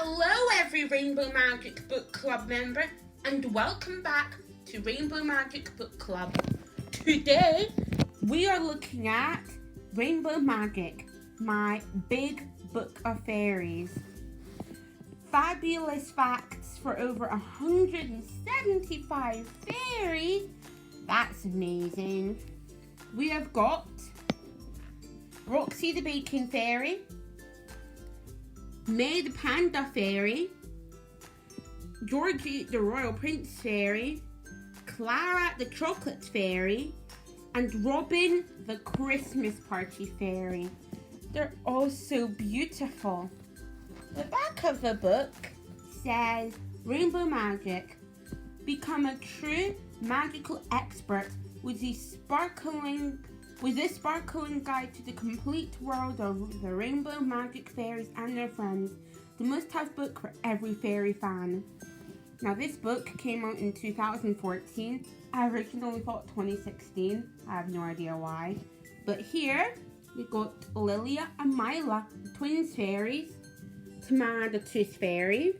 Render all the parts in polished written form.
Hello every Rainbow Magic Book Club member and welcome back to Rainbow Magic Book Club. Today we are looking at Rainbow Magic, my big book of fairies. Fabulous facts for over 175 fairies. That's amazing. We have got Roxy the Baking Fairy, May the Panda Fairy, Georgie the Royal Prince Fairy, Clara the Chocolate Fairy, and Robin the Christmas Party Fairy. They're all so beautiful. The back of the book says, Rainbow Magic. Become a true magical expert with this sparkling guide to the complete world of the Rainbow Magic Fairies and their friends. The must-have book for every fairy fan. Now this book came out in 2014. I originally thought 2016. I have no idea why. But here we got Lilia and Mila, the twins fairies, Tamara the Tooth Fairy,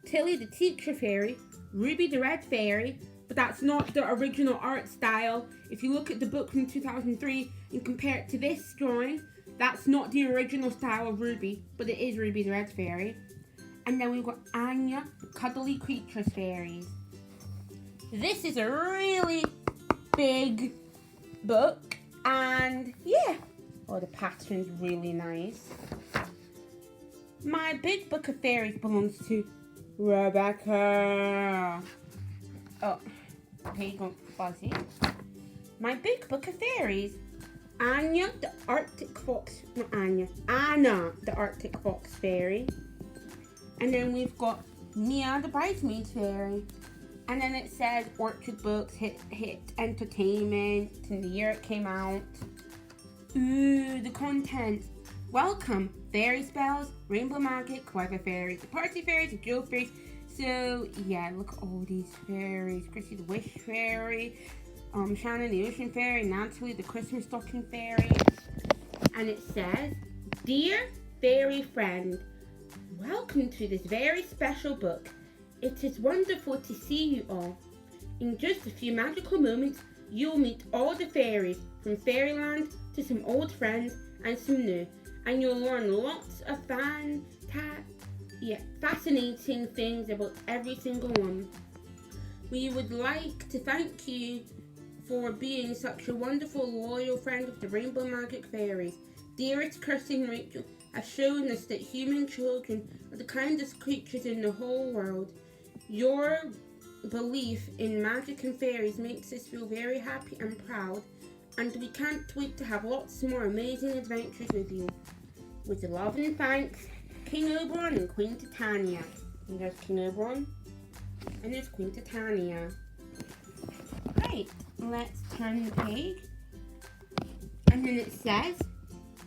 Tilly the Teacher Fairy, Ruby the Red Fairy, but that's not the original art style. If you look at the book from 2003 and compare it to this drawing, that's not the original style of Ruby, but it is Ruby the Red Fairy. And then we've got Anya, the Cuddly Creatures Fairies. This is a really big book, and yeah, the pattern's really nice. My big book of fairies belongs to Rebecca. Oh, here you go, Fuzzy. My big book of fairies. Anya, the Arctic Fox, not Anya, Anna, the Arctic Fox Fairy. And then we've got Mia, the Bridesmaid Fairy. And then it says Orchard Books, hit entertainment, and the year it came out. Ooh, the content. Welcome, fairy spells, rainbow magic, weather fairies, the party fairies, the jewel fairies. So yeah, look at all these fairies. Chrissy the Wish Fairy, Shannon the Ocean Fairy, Natalie the Christmas Stocking Fairy. And it says, Dear fairy friend, welcome to this very special book. It is wonderful to see you all. In just a few magical moments, you'll meet all the fairies, from fairyland to some old friends and some new. And you'll learn lots of fascinating things about every single one. We would like to thank you for being such a wonderful, loyal friend of the Rainbow Magic Fairies. Dearest Kirsty and Rachel have shown us that human children are the kindest creatures in the whole world. Your belief in magic and fairies makes us feel very happy and proud, and we can't wait to have lots more amazing adventures with you. With love and thanks, King Oberon and Queen Titania. And there's King Oberon, and there's Queen Titania. Right, let's turn the page. And then it says,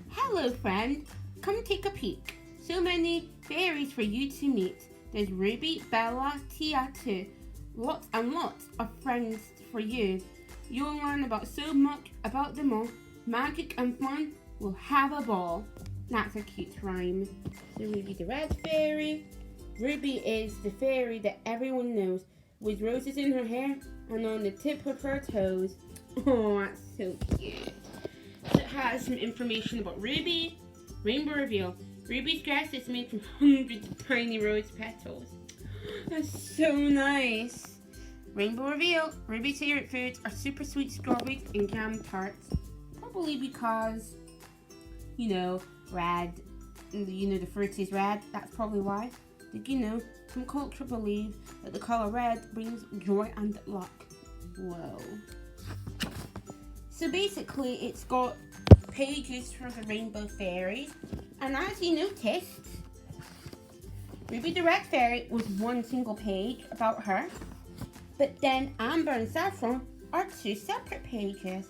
Hello friend, come take a peek. So many fairies for you to meet. There's Ruby, Bella, Tia too. Lots and lots of friends for you. You'll learn about so much about them all. Magic and fun, we'll have a ball. That's a cute rhyme. So Ruby the Red Fairy. Ruby is the fairy that everyone knows, with roses in her hair and on the tip of her toes. Oh, that's so cute. So it has some information about Ruby. Rainbow reveal. Ruby's dress is made from hundreds of tiny rose petals. That's so nice. Rainbow reveal. Ruby's favorite foods are super sweet strawberries and jam tarts. Probably because, red. The fruit is red. That's probably why. Did you know some culture believe that the color red brings joy and luck? Whoa. So basically it's got pages for the Rainbow Fairies. And as you noticed, Ruby the Red Fairy was one single page about her. But then Amber and Saffron are two separate pages.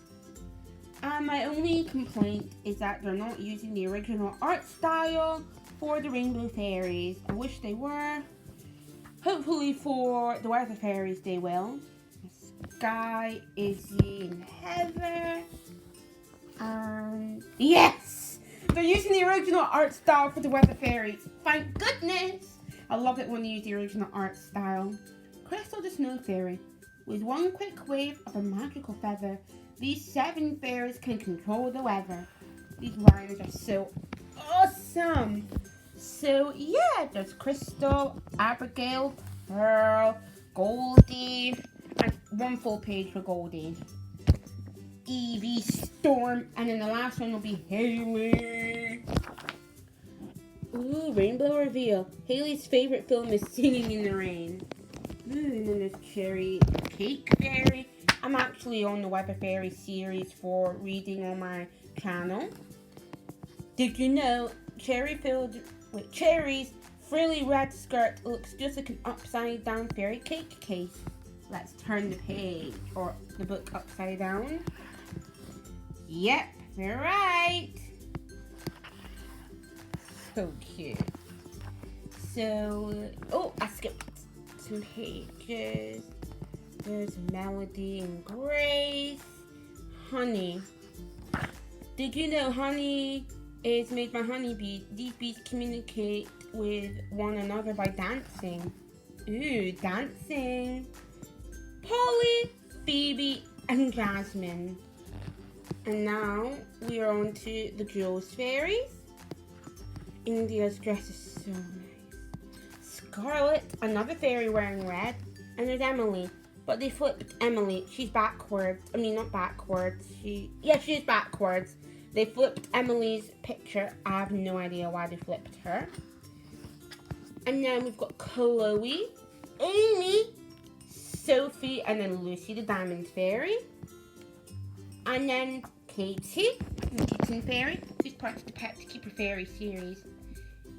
And my only complaint is that they're not using the original art style for the Rainbow Fairies. I wish they were. Hopefully for the Weather Fairies they will. Sky, Izzy, and Heather. And yes! They're using the original art style for the Weather Fairies. Thank goodness! I love it when they use the original art style. Crystal the Snow Fairy. With one quick wave of a magical feather, these 7 fairies can control the weather. These rhymes are so awesome. So yeah, there's Crystal, Abigail, Pearl, Goldie, and one full page for Goldie. Evie, Storm, and then the last one will be Haley. Ooh, Rainbow Reveal. Haley's favorite film is Singing in the Rain. Ooh, and then there's Cherry Cake Fairy. I'm actually on the Weather Fairy series for reading on my channel. Did you know Cherry filled with cherries, frilly red skirt looks just like an upside down fairy cake case? Let's turn the page or the book upside down. Yep, you're right. So cute. So, oh, I skipped some pages. There's Melody and Grace. Honey. Did you know honey is made by honeybees? These bees communicate with one another by dancing. Ooh, dancing. Polly, Phoebe, and Jasmine. And now we are on to the Jules Fairies. India's dress is so nice. Scarlet, another fairy wearing red. And there's Emily. But they flipped Emily. She's backwards. I mean, not backwards. She's backwards. They flipped Emily's picture. I have no idea why they flipped her. And then we've got Chloe, Amy, Sophie, and then Lucy the Diamond Fairy. And then Katie, the Kitten Fairy. She's part of the Pet Keeper Fairy series.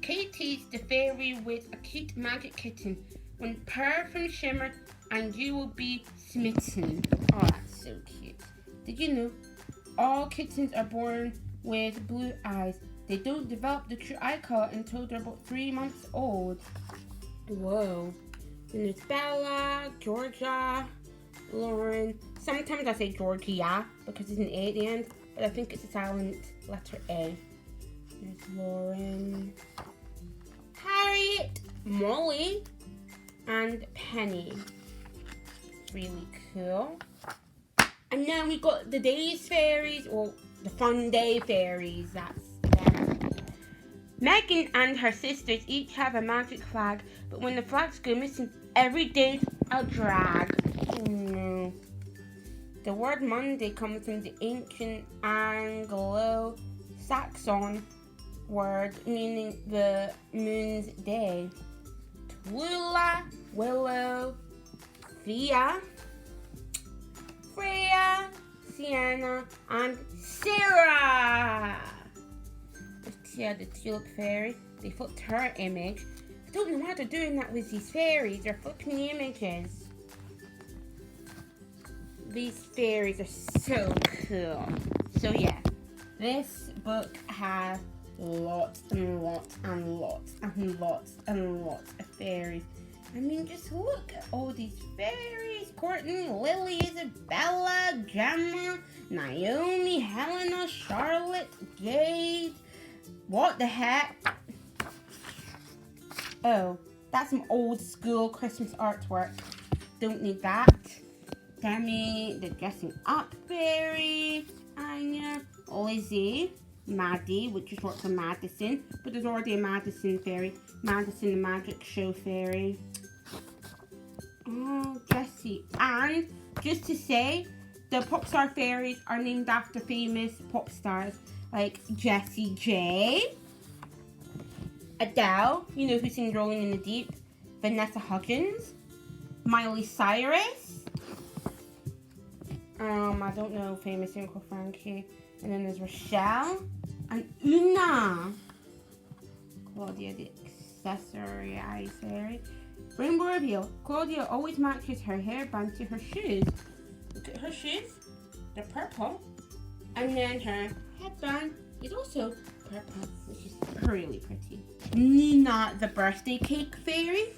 Katie's the fairy with a cute magic kitten. When purr from shimmer and you will be smitten. Oh, that's so cute. Did you know all kittens are born with blue eyes? They don't develop the true eye color until they're about 3 months old. Whoa. Then there's Bella, Georgia, Lauren. Sometimes I say Georgia because there's an A at the end, but I think it's a silent letter A. There's Lauren, Harriet, Molly, and Penny. Really cool. And then we got the Days Fairies, or the Fun Day Fairies. That's them. Megan and her sisters each have a magic flag, but when the flags go missing, every day's a drag. Oh no. The word Monday comes from the ancient Anglo-Saxon word meaning the moon's day. Twila, Willow, Thea, Freya, Sienna, and Sarah. The Tulip Fairy. They flipped her image. I don't know why they're doing that with these fairies. They're flipping the images. These fairies are so cool. So yeah, this book has lots and lots and lots and lots and lots of fairies. I mean, just look at all these fairies. Courtney, Lily, Isabella, Gemma, Naomi, Helena, Charlotte, Jade. What the heck? Oh, that's some old school Christmas artwork. Don't need that. Demi, the dressing up fairy. Anya, Lizzie, Maddie, which is short for Madison, but there's already a Madison fairy. Madison, the magic show fairy. Oh, Jessie. And just to say, the pop star fairies are named after famous pop stars like Jessie J, Adele, you know who sings Rolling in the Deep, Vanessa Hudgens, Miley Cyrus, I don't know, famous Uncle Frankie, and then there's Rochelle, and Una, Claudia the accessory eye fairy. Rainbow Reveal. Claudia always matches her hairband to her shoes. Look at her shoes. They're purple. And then her headband is also purple, which is really pretty. Nina, the birthday cake fairy.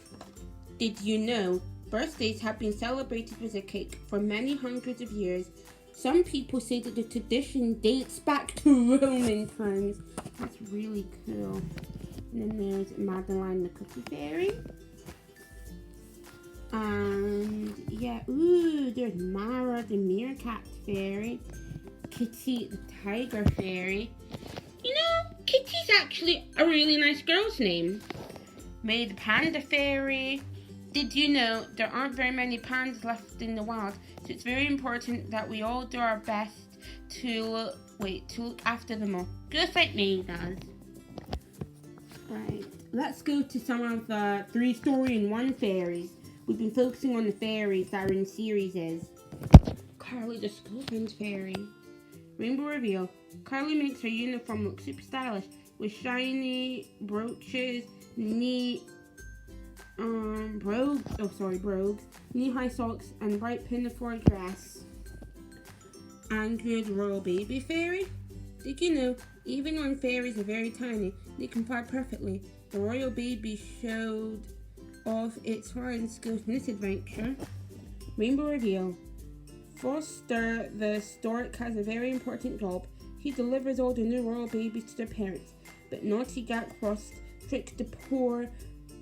Did you know birthdays have been celebrated with a cake for many hundreds of years? Some people say that the tradition dates back to Roman times. That's really cool. And then there's Madeline the Cookie Fairy. And yeah, ooh, there's Mara the Meerkat Fairy. Kitty the Tiger Fairy. You know, Kitty's actually a really nice girl's name. May the Panda Fairy. Did you know there aren't very many pandas left in the wild? So it's very important that we all do our best to look after them all. Just like me does. Right, let's go to some of the 3-story-in-1 fairies. We've been focusing on the fairies that are in series. Carly the Schoolfriend's Fairy. Rainbow Reveal. Carly makes her uniform look super stylish with shiny brooches, neat brogues, knee-high socks, and bright pinafore dress. Andrea the Royal Baby Fairy. Did you know, even when fairies are very tiny, they can fly perfectly? The Royal Baby showed off its flying skills in this adventure. Rainbow Reveal. Foster the stork has a very important job. He delivers all the new royal babies to their parents, but naughty Jack Frost tricked the poor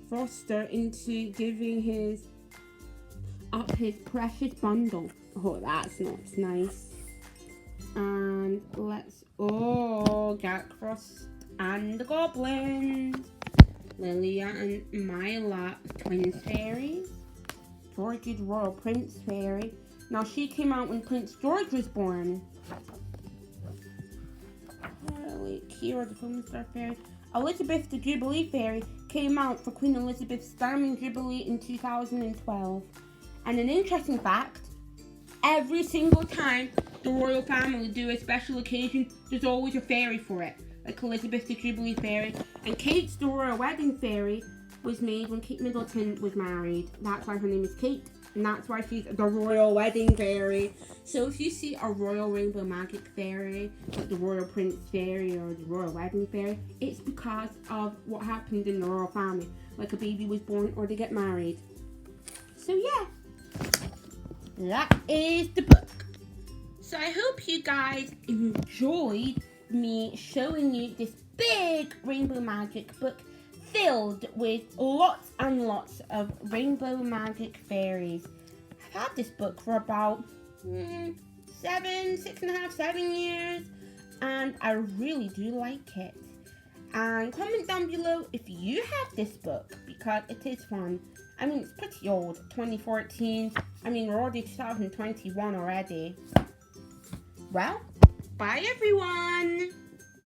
Foster into giving up his precious bundle. Oh, that's not nice. And Jack Frost and the Goblins. Lilia and Myla, Twins Fairies. George's Royal Prince Fairy. Now, she came out when Prince George was born. Kira, the Film Star Fairy. Elizabeth the Jubilee Fairy came out for Queen Elizabeth's Diamond Jubilee in 2012. And an interesting fact, every single time the royal family do a special occasion, there's always a fairy for it. Like Elizabeth the Jubilee Fairy. And Kate's the Royal Wedding Fairy was made when Kate Middleton was married. That's why her name is Kate. And that's why she's the Royal Wedding Fairy. So if you see a Royal Rainbow Magic Fairy, like the Royal Prince Fairy or the Royal Wedding Fairy, it's because of what happened in the royal family. Like a baby was born or they get married. So yeah, that is the book. So I hope you guys enjoyed me showing you this big Rainbow Magic book filled with lots and lots of Rainbow Magic fairies. I've had this book for about 7 years, and I really do like it. And comment down below if you have this book, because it is fun. I mean, it's pretty old, 2014. I mean, we're already 2021 already. Well, bye everyone!